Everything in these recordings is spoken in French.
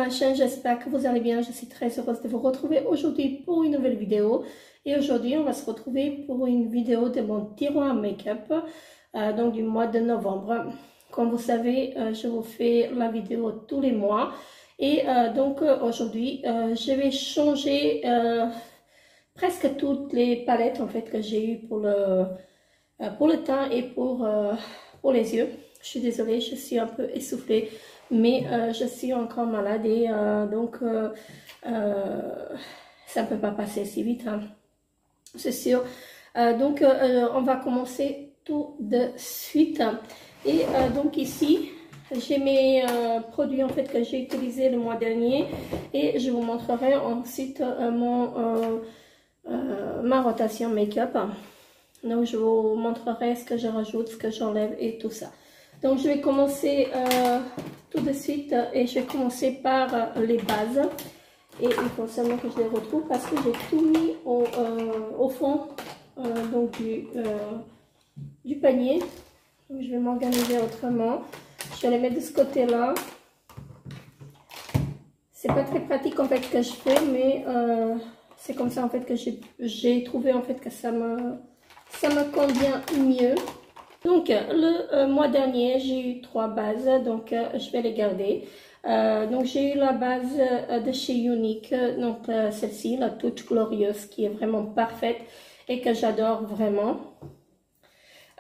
ma chaîne, j'espère que vous allez bien. Je suis très heureuse de vous retrouver aujourd'hui pour une nouvelle vidéo. Et aujourd'hui, on va se retrouver pour une vidéo de mon tiroir make-up, donc du mois de novembre. Comme vous savez, je vous fais la vidéo tous les mois. Et donc aujourd'hui, je vais changer presque toutes les palettes en fait que j'ai eues pour le teint et pour les yeux. Je suis désolée, je suis un peu essoufflée, mais je suis encore malade et donc ça ne peut pas passer si vite, hein, c'est sûr. Donc on va commencer tout de suite. Et donc ici, j'ai mes produits en fait que j'ai utilisés le mois dernier et je vous montrerai ensuite ma rotation make-up. Donc je vous montrerai ce que je rajoute, ce que j'enlève et tout ça. Donc je vais commencer tout de suite et je vais commencer par les bases. Et il faut seulement que je les retrouve parce que j'ai tout mis au fond donc du panier. Donc, je vais m'organiser autrement. Je vais les mettre de ce côté-là. C'est pas très pratique en fait que je fais, mais c'est comme ça en fait que j'ai trouvé en fait que ça me convient mieux. Donc le mois dernier j'ai eu 3 bases, donc je vais les garder. Donc j'ai eu la base de chez Unique, donc celle-ci, la Touch Glorieuse, qui est vraiment parfaite et que j'adore vraiment.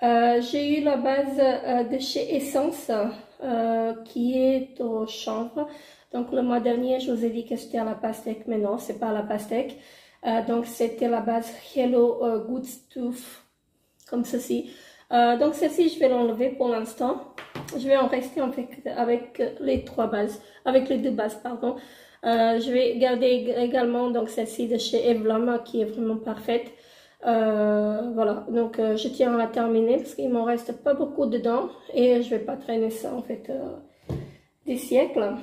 J'ai eu la base de chez Essence qui est au chanvre. Donc le mois dernier je vous ai dit que c'était à la pastèque, mais non, c'est pas à la pastèque. Donc c'était la base Hello Good Stuff, comme ceci. Donc celle-ci je vais l'enlever pour l'instant. Je vais en rester en fait avec les 2 bases, pardon. Je vais garder également donc celle-ci de chez Evlam qui est vraiment parfaite. Voilà, donc je tiens à la terminer parce qu'il m'en reste pas beaucoup dedans et je vais pas traîner ça en fait des siècles.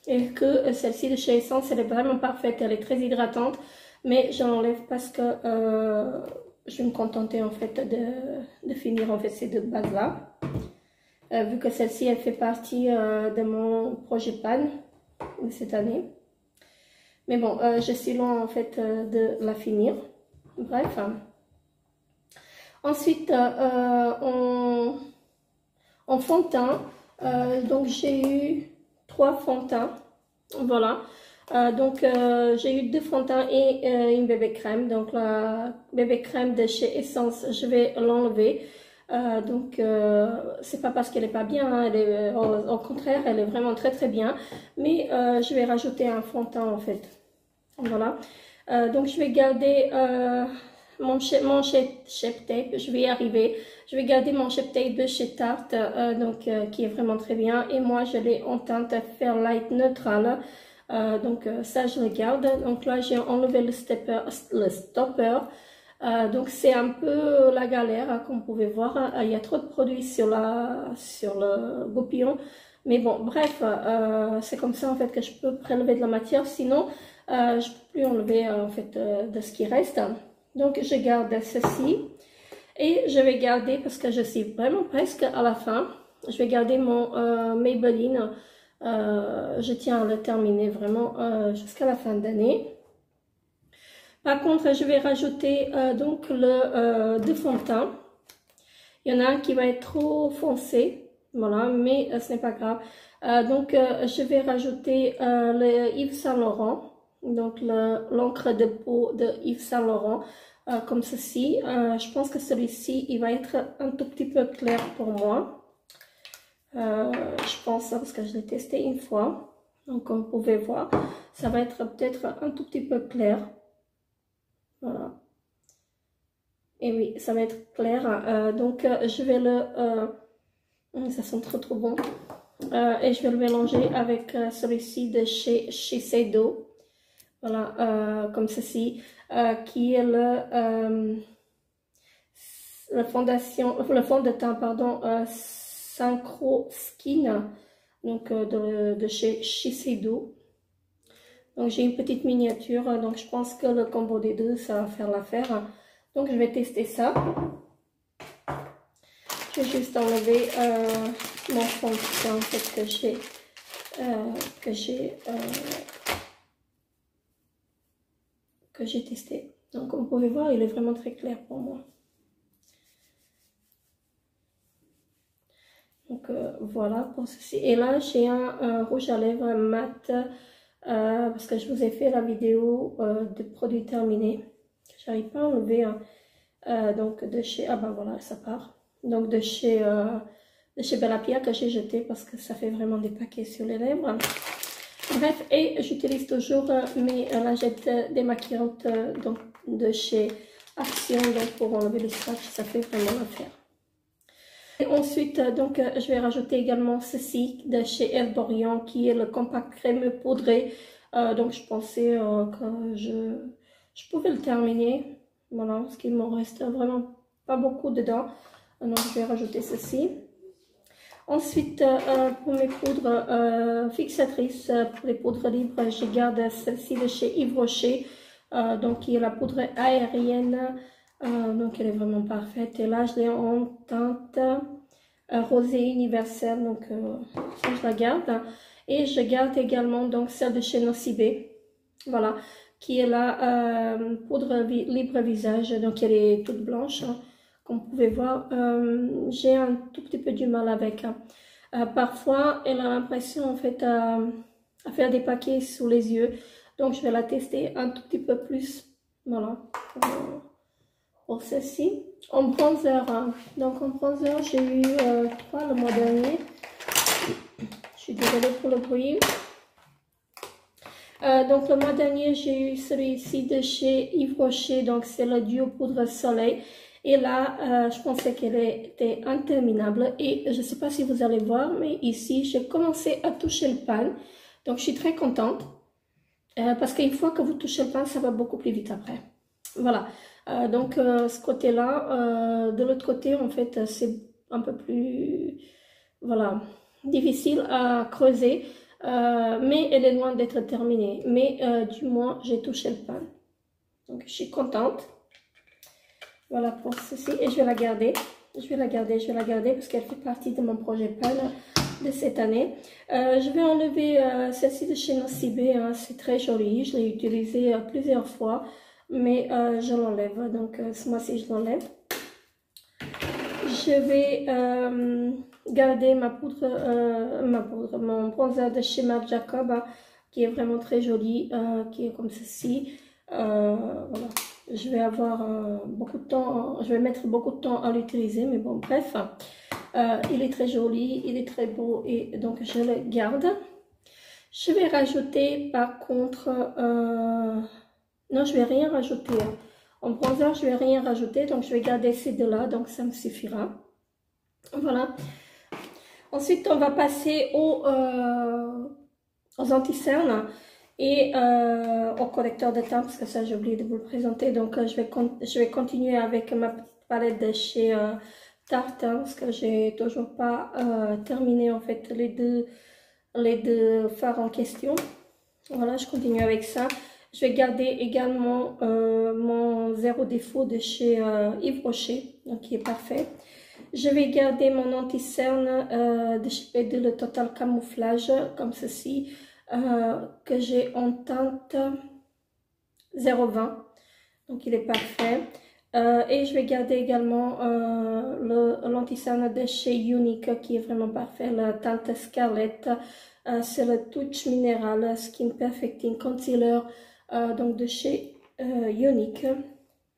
Et que celle-ci de chez Essence, elle est vraiment parfaite, elle est très hydratante, mais je l'enlève parce que je vais me contenter en fait de finir en fait ces 2 bases là, vu que celle-ci elle fait partie de mon projet pan de cette année. Mais bon, je suis loin en fait de la finir. Bref. Ensuite, en fond de teint, donc j'ai eu 3 fonds de teint. Voilà. Donc j'ai eu 2 fonds de teint et une bébé crème. Donc la bébé crème de chez Essence, je vais l'enlever. Donc c'est pas parce qu'elle est pas bien, hein, au contraire, elle est vraiment très très bien. Mais je vais rajouter un fond de teint en fait. Voilà. Donc je vais garder mon Shape Tape, je vais y arriver. Je vais garder mon Shape Tape de chez Tarte, donc qui est vraiment très bien. Et moi je l'ai en teinte Fairlight Neutral. Donc ça je le garde. Donc là j'ai enlevé le stopper. Donc c'est un peu la galère, hein, comme vous pouvez voir. Il y a trop de produits sur le goupillon. Mais bon, bref, c'est comme ça en fait que je peux prélever de la matière. Sinon, je peux plus enlever en fait de ce qui reste. Donc je garde ceci. Et je vais garder, parce que je suis vraiment presque à la fin, je vais garder mon Maybelline. Je tiens à le terminer vraiment jusqu'à la fin d'année. Par contre, je vais rajouter donc le 2 fonds de teint. Il y en a un qui va être trop foncé, voilà, mais ce n'est pas grave. Donc, je vais rajouter le Yves Saint Laurent, donc l'encre de peau de Yves Saint Laurent, comme ceci. Je pense que celui-ci, il va être un tout petit peu clair pour moi. Je pense, parce que je l'ai testé une fois. Donc, comme vous pouvez voir, ça va être peut-être un tout petit peu clair. Voilà. Et oui, ça va être clair. Donc, je vais ça sent trop bon. Et je vais le mélanger avec celui-ci de chez Shiseido. Voilà, comme ceci. Qui est le fond de teint, pardon, Synchro Skin. Donc, de chez Shiseido. Donc j'ai une petite miniature, donc je pense que le combo des 2 ça va faire l'affaire. Donc je vais tester ça. Je vais juste enlever mon fond de teint en fait que j'ai que j'ai testé. Donc comme vous pouvez voir, il est vraiment très clair pour moi. Donc voilà pour ceci. Et là j'ai un rouge à lèvres mat parce que je vous ai fait la vidéo de produits terminés. J'arrive pas à enlever donc de chez, ah ben voilà, ça part. Donc de chez Bella Pierre que j'ai jeté parce que ça fait vraiment des paquets sur les lèvres. Bref, et j'utilise toujours mes lingettes démaquillantes donc de chez Action, donc pour enlever les scratchs, ça fait vraiment l'affaire. Et ensuite, donc, je vais rajouter également ceci de chez Herborian qui est le compact crème poudré. Donc, je pensais que je pouvais le terminer. Voilà, parce qu'il m'en reste vraiment pas beaucoup dedans. Donc, je vais rajouter ceci. Ensuite, pour mes poudres fixatrices, pour les poudres libres, je garde celle-ci de chez Yves Rocher. Donc, qui est la poudre aérienne. Donc elle est vraiment parfaite. Et là je l'ai en teinte rosé universelle, donc ça je la garde. Et je garde également donc celle de chez Nocibé, voilà, qui est la poudre libre visage. Donc elle est toute blanche, hein, comme vous pouvez voir. J'ai un tout petit peu du mal avec. Parfois elle a l'impression en fait à faire des paquets sous les yeux. Donc je vais la tester un tout petit peu plus, voilà. Pour ceci, en bronzer, donc en bronzer j'ai eu 3 le mois dernier. Je suis désolée pour le bruit. Donc le mois dernier j'ai eu celui-ci de chez Yves Rocher, donc c'est le duo poudre soleil. Et là je pensais qu'elle était interminable et je ne sais pas si vous allez voir, mais ici j'ai commencé à toucher le pan. Donc je suis très contente parce qu'une fois que vous touchez le pan, ça va beaucoup plus vite après. Voilà. Donc ce côté là, de l'autre côté en fait c'est un peu plus, voilà, difficile à creuser, mais elle est loin d'être terminée, mais du moins j'ai touché le pan, donc je suis contente. Voilà pour ceci, et je vais la garder, parce qu'elle fait partie de mon projet pan de cette année. Je vais enlever celle-ci de chez Nocibé, hein, c'est très joli, je l'ai utilisée plusieurs fois. Mais je l'enlève, donc ce mois-ci je l'enlève. Je vais garder mon bronzer de chez Marc Jacob, hein, qui est vraiment très joli, qui est comme ceci. Voilà. Je vais avoir beaucoup de temps, je vais mettre beaucoup de temps à l'utiliser, mais bon, bref, il est très joli, il est très beau et donc je le garde. Je vais rajouter par contre... non, je vais rien rajouter. En bronzer, je vais rien rajouter. Donc, je vais garder ces deux-là. Donc, ça me suffira. Voilà. Ensuite, on va passer aux anti-cernes et au correcteur de teint. Parce que ça, j'ai oublié de vous le présenter. Donc, je vais continuer avec ma petite palette de chez Tarte. Hein, parce que j'ai toujours pas terminé, en fait, les deux fards en question. Voilà, je continue avec ça. Je vais garder également mon zéro défaut de chez Yves Rocher, donc qui est parfait. Je vais garder mon anti-cerne de chez P2, le Total Camouflage, comme ceci, que j'ai en teinte 020, donc il est parfait. Et je vais garder également l'anti-cerne de chez Unique, qui est vraiment parfait, la teinte Scarlett. C'est le Touch Mineral Skin Perfecting Concealer. Donc de chez Unique.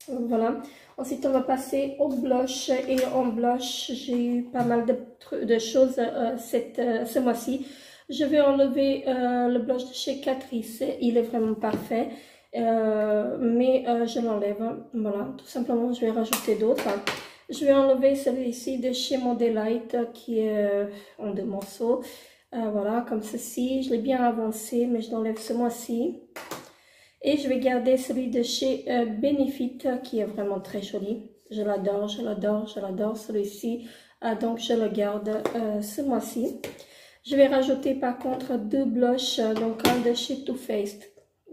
Voilà. Ensuite on va passer au blush, et en blush j'ai eu pas mal de choses ce mois-ci. Je vais enlever le blush de chez Catrice, il est vraiment parfait, mais je l'enlève. Voilà, tout simplement je vais rajouter d'autres. Je vais enlever celui-ci de chez Modelite qui est en 2 morceaux. Voilà, comme ceci, je l'ai bien avancé mais je l'enlève ce mois-ci. Et je vais garder celui de chez Benefit qui est vraiment très joli. Je l'adore, je l'adore, je l'adore celui-ci. Donc je le garde ce mois-ci. Je vais rajouter par contre 2 blushs, donc un de chez Too Faced.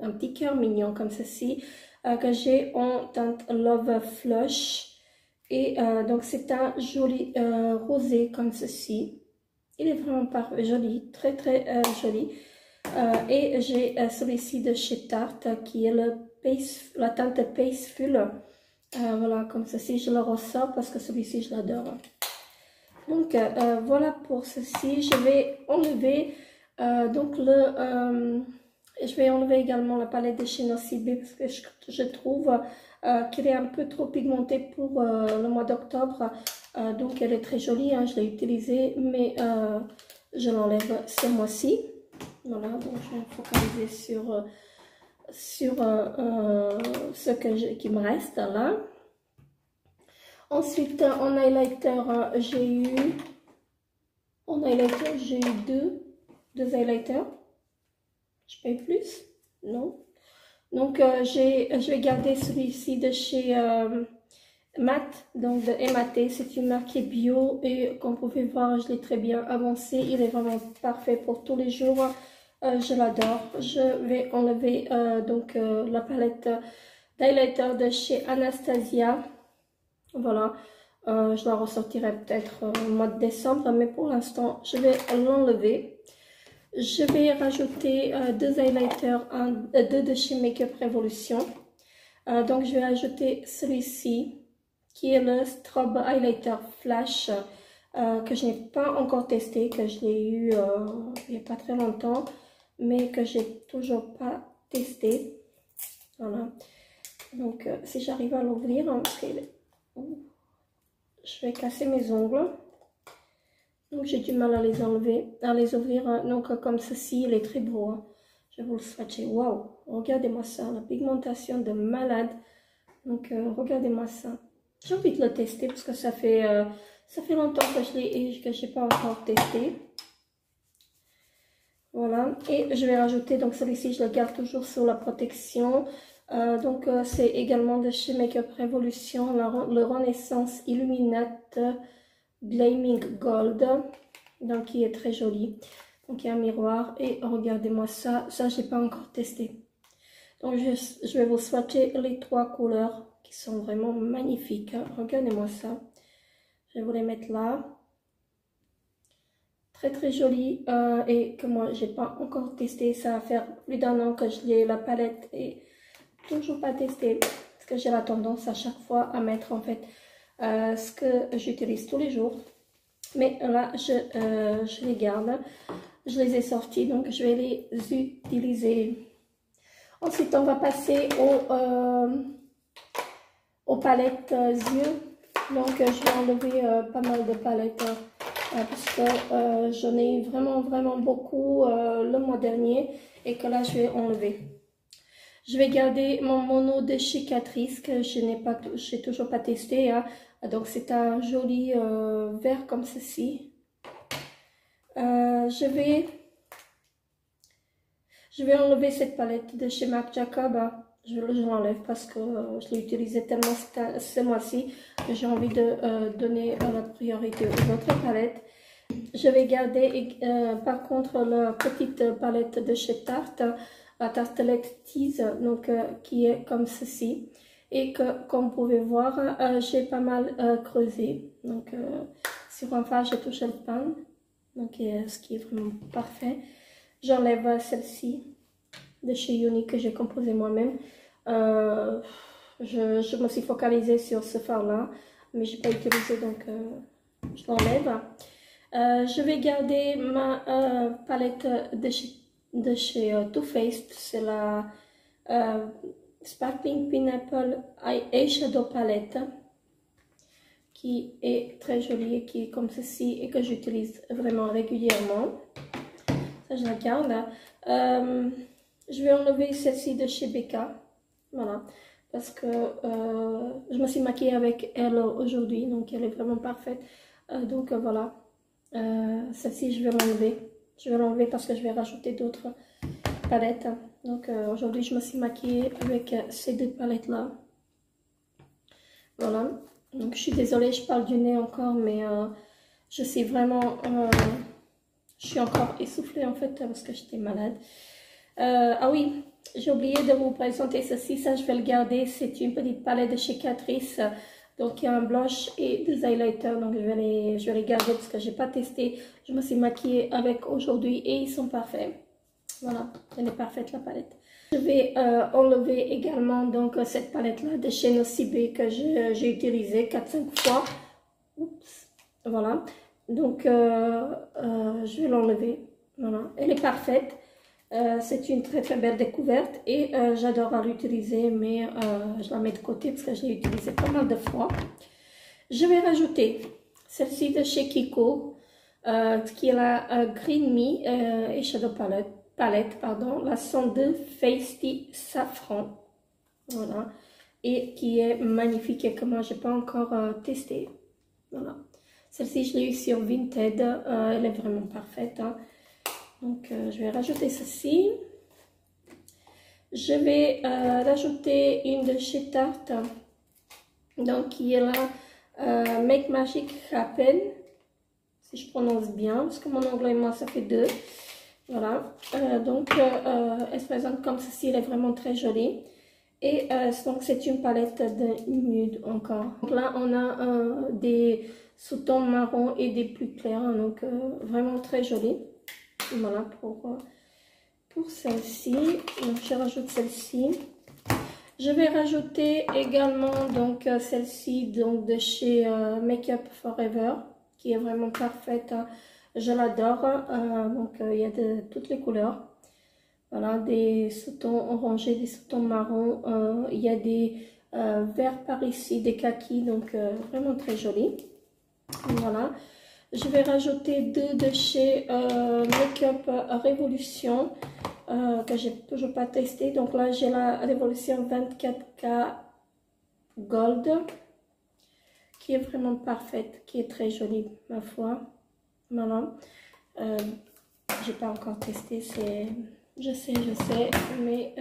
Un petit cœur mignon comme ceci, que j'ai en teinte Love Flush. Et donc c'est un joli rosé comme ceci. Il est vraiment joli, très joli. Et j'ai celui-ci de chez Tarte qui est la teinte Paceful. Voilà, comme ceci, je le ressors parce que celui-ci, je l'adore. Donc, voilà pour ceci. Je vais enlever je vais enlever également la palette de chez Nocibé parce que je trouve qu'elle est un peu trop pigmentée pour le mois d'octobre. Donc, elle est très jolie, hein, je l'ai utilisée, mais je l'enlève ce mois-ci. Voilà, donc je vais me focaliser sur ce qui me reste là. Ensuite, en highlighter, j'ai eu deux highlighters. Je paye plus? Non. Donc, je vais garder celui-ci de chez Matte, donc de MAT. C'est une marque qui est bio et comme vous pouvez voir, je l'ai très bien avancé. Il est vraiment parfait pour tous les jours. Je l'adore. Je vais enlever la palette d'highlighter de chez Anastasia. Voilà. Je la ressortirai peut-être au mois de décembre, mais pour l'instant, je vais l'enlever. Je vais rajouter deux highlighters, deux de chez Make Up Revolution. Donc, je vais ajouter celui-ci, qui est le Strobe Highlighter Flash, que je n'ai pas encore testé, que je l'ai eu il n'y a pas très longtemps, mais que j'ai toujours pas testé. Voilà. Donc, si j'arrive à l'ouvrir, hein, je vais casser mes ongles. Donc j'ai du mal à les enlever, à les ouvrir. Donc comme ceci, il est très beau. Hein. Je vais vous le swatcher. Waouh, regardez-moi ça, la pigmentation de malade. Donc regardez-moi ça. J'ai envie de le tester parce que ça fait longtemps que je n'ai pas encore testé. Voilà, et je vais rajouter, donc celui-ci, je le garde toujours sur la protection. C'est également de chez Make Up Revolution, le Renaissance Illuminate Gleaming Gold, donc qui est très joli. Donc il y a un miroir et regardez-moi ça, j'ai pas encore testé. Donc je vais vous swatcher les trois couleurs qui sont vraiment magnifiques. Regardez-moi ça, je vais vous les mettre là. Très joli et que moi j'ai pas encore testé. Ça va faire plus d'un an que je l'ai, la palette, et toujours pas testé parce que j'ai la tendance à chaque fois à mettre en fait ce que j'utilise tous les jours. Mais là je les garde, je les ai sortis, donc je vais les utiliser. Ensuite on va passer aux palettes yeux. Donc je vais enlever pas mal de palettes parce que j'en ai eu vraiment beaucoup le mois dernier et que là je vais enlever. Je vais garder mon mono de chez Catrice que j'ai toujours pas testé. Hein. Donc c'est un joli vert comme ceci. Je vais enlever cette palette de chez Marc Jacob. Hein. Je l'enlève parce que je l'ai utilisé tellement ce mois-ci que j'ai envie de donner la priorité aux autres palettes. Je vais garder par contre la petite palette de chez Tarte, la Tartelette Tease, donc qui est comme ceci. Et que, comme vous pouvez voir, j'ai pas mal creusé. Donc sur un face, j'ai touché le pan, donc ce qui est vraiment parfait. J'enlève celle-ci de chez Uni que j'ai composé moi-même. Je me suis focalisée sur ce fard-là, mais je n'ai pas utilisé, donc je l'enlève. Je vais garder ma palette de chez Too Faced. C'est la Sparkling Pineapple Eyeshadow Palette, qui est très jolie et qui est comme ceci et que j'utilise vraiment régulièrement. Ça, je la garde. Je vais enlever celle-ci de chez Becca. Voilà. Parce que je me suis maquillée avec elle aujourd'hui. Donc, elle est vraiment parfaite. Voilà. Celle-ci, je vais l'enlever. Je vais l'enlever parce que je vais rajouter d'autres palettes. Donc, aujourd'hui, je me suis maquillée avec ces deux palettes-là. Voilà. Donc, je suis désolée, je parle du nez encore, mais je suis vraiment... je suis encore essoufflée en fait parce que j'étais malade. Ah oui, j'ai oublié de vous présenter ceci, ça je vais le garder. C'est une petite palette de chez Catrice. Donc il y a un blush et des highlighters, donc je vais les garder parce que j'ai pas testé. Je me suis maquillée avec aujourd'hui et ils sont parfaits. Voilà, elle est parfaite la palette. Je vais enlever également donc cette palette là de chez Nocibé que j'ai utilisée 4-5 fois. Oups, voilà. Donc je vais l'enlever. Voilà, elle est parfaite. C'est une très très belle découverte et j'adore l'utiliser, mais je la mets de côté parce que je l'ai utilisée pas mal de fois. Je vais rajouter celle-ci de chez Kiko, qui est la Green Me et Shadow Palette, pardon, la 102 Feisty Safran, voilà, et qui est magnifique et que moi j'ai pas encore testé. Voilà, celle-ci je l'ai eu sur Vinted, elle est vraiment parfaite, hein. Donc je vais rajouter ceci. Je vais rajouter une de chez Tarte, donc qui est la Make Magic Happen, si je prononce bien, parce que mon anglais et moi ça fait deux. Voilà, donc elle se présente comme ceci, elle est vraiment très jolie. Et donc c'est une palette de nude encore. Donc là on a des sous-tons marron et des plus clairs, donc vraiment très jolie. Voilà pour celle-ci. Donc je rajoute celle-ci. Je vais rajouter également donc celle-ci donc de chez Make Up Forever, qui est vraiment parfaite. Je l'adore. Donc il y a de toutes les couleurs. Voilà, des sous-tons orangés, des sous-tons marrons. Il y a des verts par ici, des kakis, donc vraiment très joli. Voilà. Je vais rajouter deux de chez Make Up Révolution que j'ai toujours pas testé. Donc là j'ai la Révolution 24K Gold qui est vraiment parfaite, qui est très jolie ma foi. Voilà. J'ai pas encore testé, je sais, mais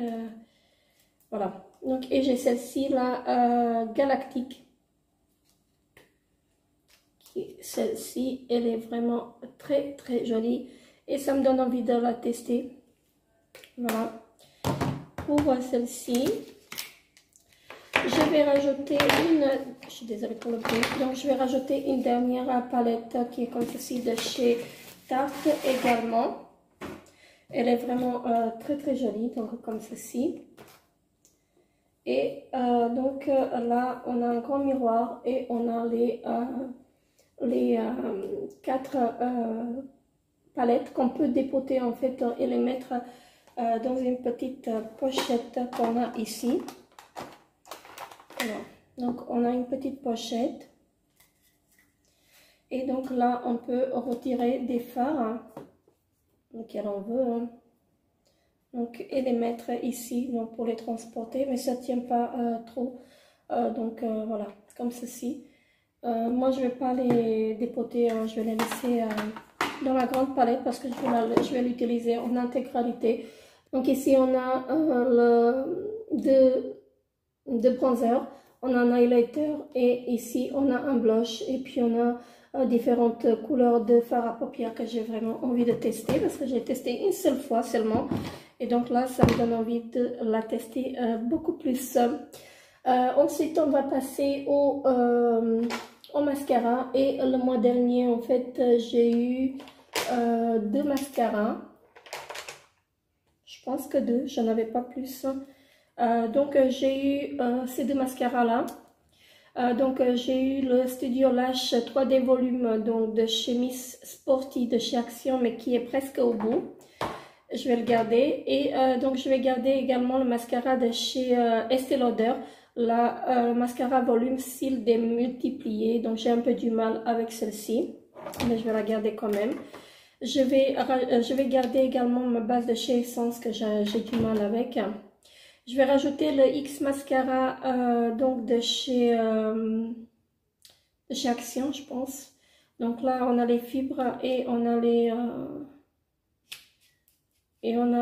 voilà. Donc et j'ai celle-ci la Galactique. Celle-ci, elle est vraiment très très jolie et ça me donne envie de la tester. Voilà. Pour celle-ci, je vais rajouter une, je suis désolée pour le bruit, donc je vais rajouter une dernière palette qui est comme ceci de chez Tarte également. Elle est vraiment très très jolie, donc comme ceci. Et donc là, on a un grand miroir et on a les 4 palettes qu'on peut dépoter en fait et les mettre dans une petite pochette qu'on a ici. Voilà. Donc on a une petite pochette et donc là on peut retirer des fards, hein, lesquels on veut, hein. Donc, et les mettre ici donc pour les transporter, mais ça tient pas trop, donc voilà, comme ceci. Moi je vais pas les dépoter, hein, je vais les laisser dans la grande palette parce que je vais l'utiliser en intégralité. Donc ici on a deux bronzers, on a un highlighter et ici on a un blush et puis on a différentes couleurs de fard à paupières que j'ai vraiment envie de tester parce que j'ai testé une seule fois seulement et donc là ça me donne envie de la tester beaucoup plus. Ensuite on va passer au mascara et le mois dernier en fait j'ai eu deux mascaras, je pense que deux, j'en avais pas plus. Donc j'ai eu ces deux mascaras là. Donc j'ai eu le Studio Lash 3D Volume donc de chez Miss Sporty de chez Action, mais qui est presque au bout. Je vais le garder et donc je vais garder également le mascara de chez Estée Lauder, le mascara volume cils démultiplié. Donc j'ai un peu du mal avec celle-ci, mais je vais la garder quand même. Je vais garder également ma base de chez Essence que j'ai du mal avec. Je vais rajouter le X Mascara donc de chez Action, je pense. Donc là on a les fibres et on a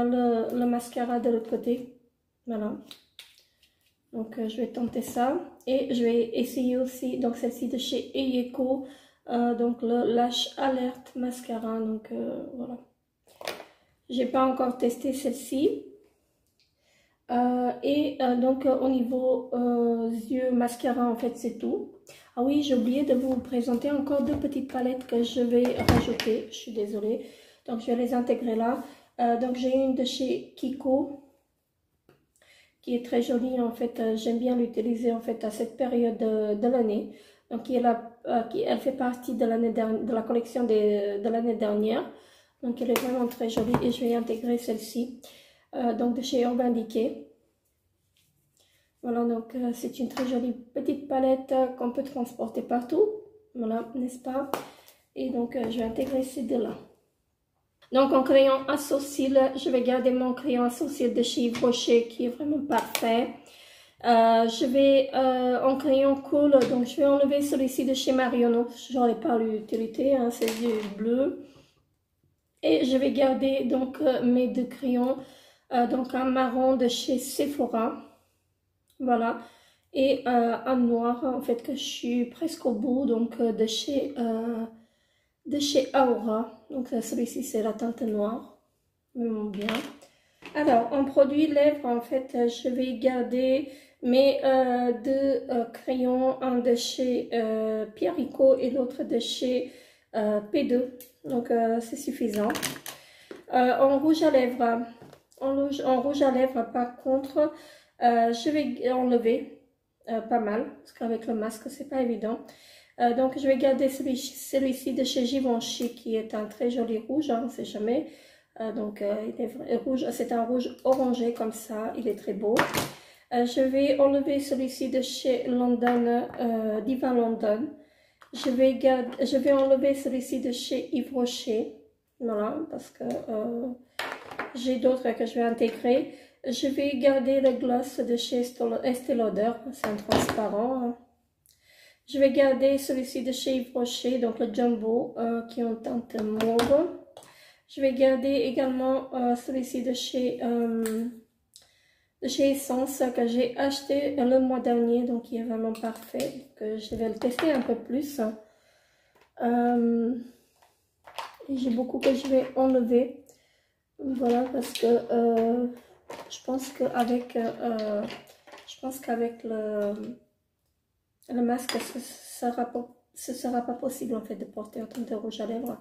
le mascara de l'autre côté. Voilà. Donc je vais tenter ça et je vais essayer aussi donc celle-ci de chez Eyeko, donc le Lash Alert Mascara. Donc voilà. J'ai pas encore testé celle-ci. Donc au niveau yeux mascara, en fait, c'est tout. Ah oui, j'ai oublié de vous présenter encore deux petites palettes que je vais rajouter. Je suis désolée. Donc, je vais les intégrer là. Donc, j'ai une de chez Kiko qui est très jolie. En fait, j'aime bien l'utiliser en fait à cette période de l'année. Donc, elle fait partie de la collection de l'année dernière. Donc, elle est vraiment très jolie et je vais intégrer celle-ci. Donc, de chez Urban Decay. Voilà, donc c'est une très jolie petite palette qu'on peut transporter partout. Voilà, n'est-ce pas? Et donc, je vais intégrer ces deux-là. Donc, en crayon à sourcils, je vais garder mon crayon à sourcils de chez Yves Rocher qui est vraiment parfait. Je vais en crayon cool, donc je vais enlever celui-ci de chez Marionneau. J'en ai pas l'utilité, hein, c'est du bleu. Et je vais garder donc mes deux crayons, donc un marron de chez Sephora. Voilà, et un noir en fait que je suis presque au bout, donc de chez Aura. Donc celui-ci c'est la teinte noire, vraiment bien. Alors en produit lèvres en fait je vais garder mes deux crayons, un de chez Pierre Rico et l'autre de chez P2, donc c'est suffisant. En rouge à lèvres, par contre je vais enlever pas mal, parce qu'avec le masque, c'est pas évident. Donc, je vais garder celui-ci de chez Givenchy, qui est un très joli rouge, hein, on ne sait jamais. Donc, il est rouge, c'est un rouge orangé comme ça, il est très beau. Je vais enlever celui-ci de chez London, Divin London. Je vais enlever celui-ci de chez Yves Rocher, voilà, parce que j'ai d'autres que je vais intégrer. Je vais garder le gloss de chez Estée Lauder, c'est un transparent. Je vais garder celui-ci de chez Yves Rocher, donc le Jumbo, qui est en teinte mauve. Je vais garder également celui-ci de chez Essence, que j'ai acheté le mois dernier, donc il est vraiment parfait. Donc, je vais le tester un peu plus. J'ai beaucoup que je vais enlever. Voilà, parce que je pense qu'avec le masque, ce sera pas possible en fait de porter autant de rouge à lèvres.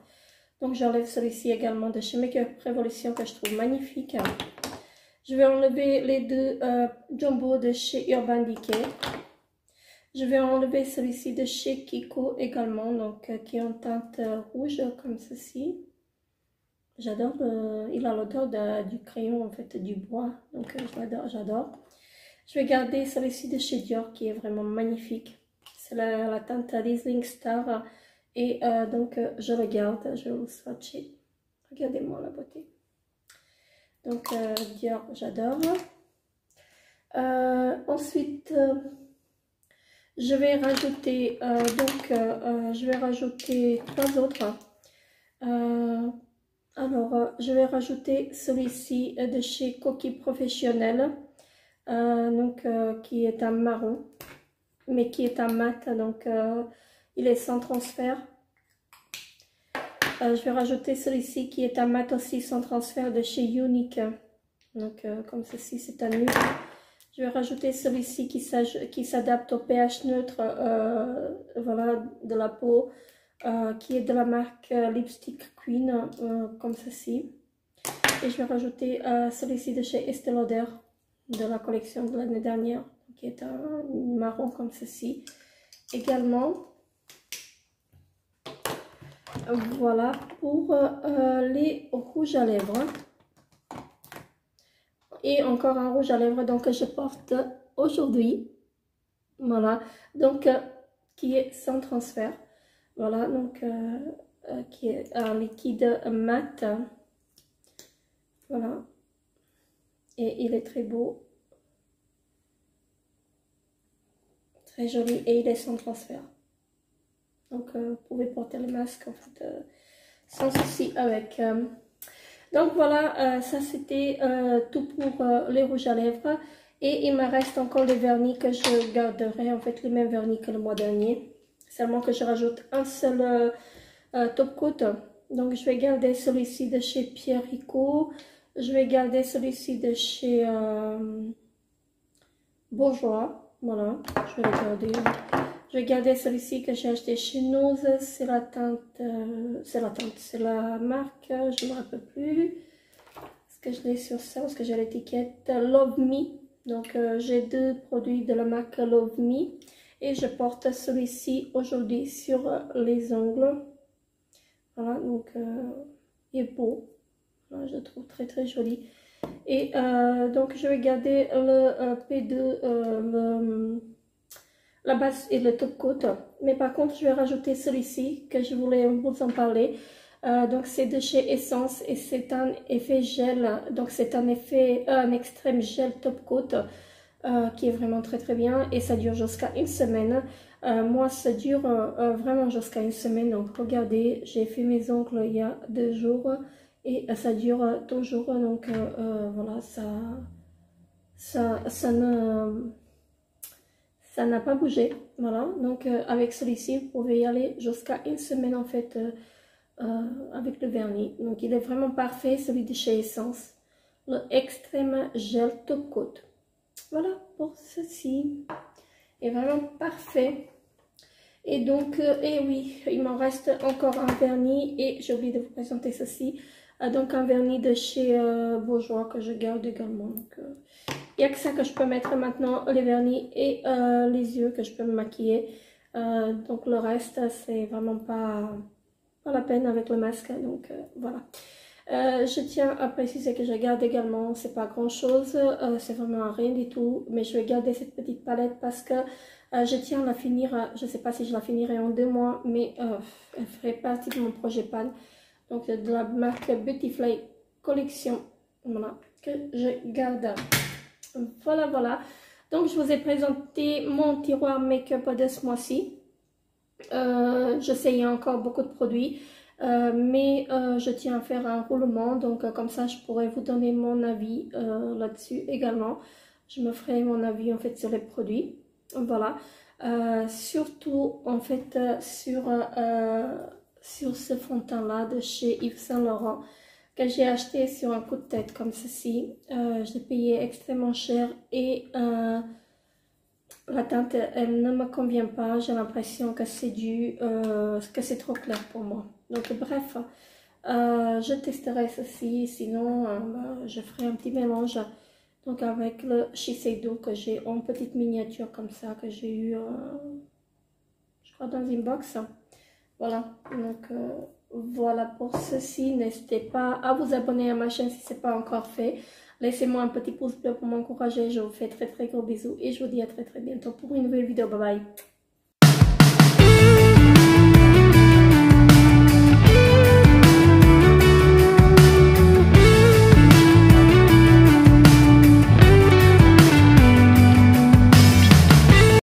Donc j'enlève celui-ci également de chez Make Up Révolution que je trouve magnifique. Je vais enlever les deux Jumbo de chez Urban Decay. Je vais enlever celui-ci de chez Kiko également, donc qui est en teinte rouge comme ceci. J'adore, il a l'odeur du crayon, en fait, du bois. Donc, j'adore. Je vais garder celui-ci de chez Dior qui est vraiment magnifique. C'est la teinte Riesling Star. Et donc, je le garde. Je vais vous swatcher. Regardez-moi la beauté. Donc, Dior, j'adore. Ensuite, je vais rajouter, je vais rajouter trois autres. Alors, je vais rajouter celui-ci de chez Coquille Professionnelle, qui est un marron, mais qui est un mat, donc il est sans transfert. Je vais rajouter celui-ci qui est un mat aussi sans transfert de chez Unique, donc comme ceci, c'est un nude. Je vais rajouter celui-ci qui s'adapte au pH neutre, voilà, de la peau. Qui est de la marque Lipstick Queen, comme ceci. Et je vais rajouter celui-ci de chez Estée Lauder, de la collection de l'année dernière, qui est un marron comme ceci. Également, voilà pour les rouges à lèvres. Et encore un rouge à lèvres donc, que je porte aujourd'hui. Voilà, donc qui est sans transfert. Voilà, donc qui est un liquide mat. Voilà. Et il est très beau. Très joli. Et il est sans transfert. Donc vous pouvez porter le masque en fait, sans souci avec. Donc voilà, ça c'était tout pour les rouges à lèvres. Et il me reste encore les vernis que je garderai. En fait, les mêmes vernis que le mois dernier. Seulement que je rajoute un seul top coat. Donc je vais garder celui-ci de chez Pierre Rico. Je vais garder celui-ci de chez Bourjois. Voilà, je vais le garder. Je vais garder celui-ci que j'ai acheté chez Nose. C'est la teinte, c'est la marque, je ne me rappelle plus. Est-ce que je l'ai sur ça? Parce que j'ai l'étiquette Love Me. Donc j'ai deux produits de la marque Love Me. Et je porte celui-ci aujourd'hui sur les ongles. Voilà, donc il est beau. Voilà, je le trouve très très joli. Et donc je vais garder le P2, la base et le top coat. Mais par contre, je vais rajouter celui-ci que je voulais vous en parler. Donc c'est de chez Essence et c'est un effet gel. Donc c'est un extrême gel top coat qui est vraiment très très bien et ça dure jusqu'à une semaine. Moi, ça dure vraiment jusqu'à une semaine. Donc regardez, j'ai fait mes ongles il y a 2 jours et ça dure toujours. Donc voilà, ça n'a pas bougé. Voilà, donc avec celui-ci, vous pouvez y aller jusqu'à une semaine en fait avec le vernis. Donc il est vraiment parfait, celui de chez Essence. Le Extreme Gel Top Coat. Voilà pour ceci. Est vraiment parfait. Et donc, et oui, il m'en reste encore un vernis et j'ai oublié de vous présenter ceci. Donc un vernis de chez Bourjois que je garde également. Donc, il n'y a que ça que je peux mettre maintenant, les vernis et les yeux que je peux me maquiller. Donc le reste, c'est vraiment pas la peine avec le masque. Donc voilà. Je tiens à préciser que je garde également, c'est pas grand chose, c'est vraiment rien du tout. Mais je vais garder cette petite palette parce que je tiens à la finir, je sais pas si je la finirai en 2 mois, mais elle ferait partie de mon projet PAN. Donc de la marque Beautyfly Collection, voilà, que je garde. Voilà, voilà. Donc, je vous ai présenté mon tiroir make-up de ce mois-ci. Je sais, il y a encore beaucoup de produits, mais je tiens à faire un roulement. Donc, comme ça, je pourrais vous donner mon avis là-dessus également. Je me ferai mon avis, en fait, sur les produits. Voilà. Surtout, en fait, sur ce fond de teint-là de chez Yves Saint Laurent, que j'ai acheté sur un coup de tête comme ceci. Je l'ai payé extrêmement cher et la teinte elle ne me convient pas. J'ai l'impression que c'est que c'est trop clair pour moi. Donc bref, je testerai ceci. Sinon, je ferai un petit mélange. Donc avec le Shiseido que j'ai en petite miniature comme ça que j'ai eu, je crois dans une box. Voilà. Donc voilà pour ceci. N'hésitez pas à vous abonner à ma chaîne si ce n'est pas encore fait. Laissez-moi un petit pouce bleu pour m'encourager. Je vous fais très très gros bisous et je vous dis à très très bientôt pour une nouvelle vidéo. Bye bye.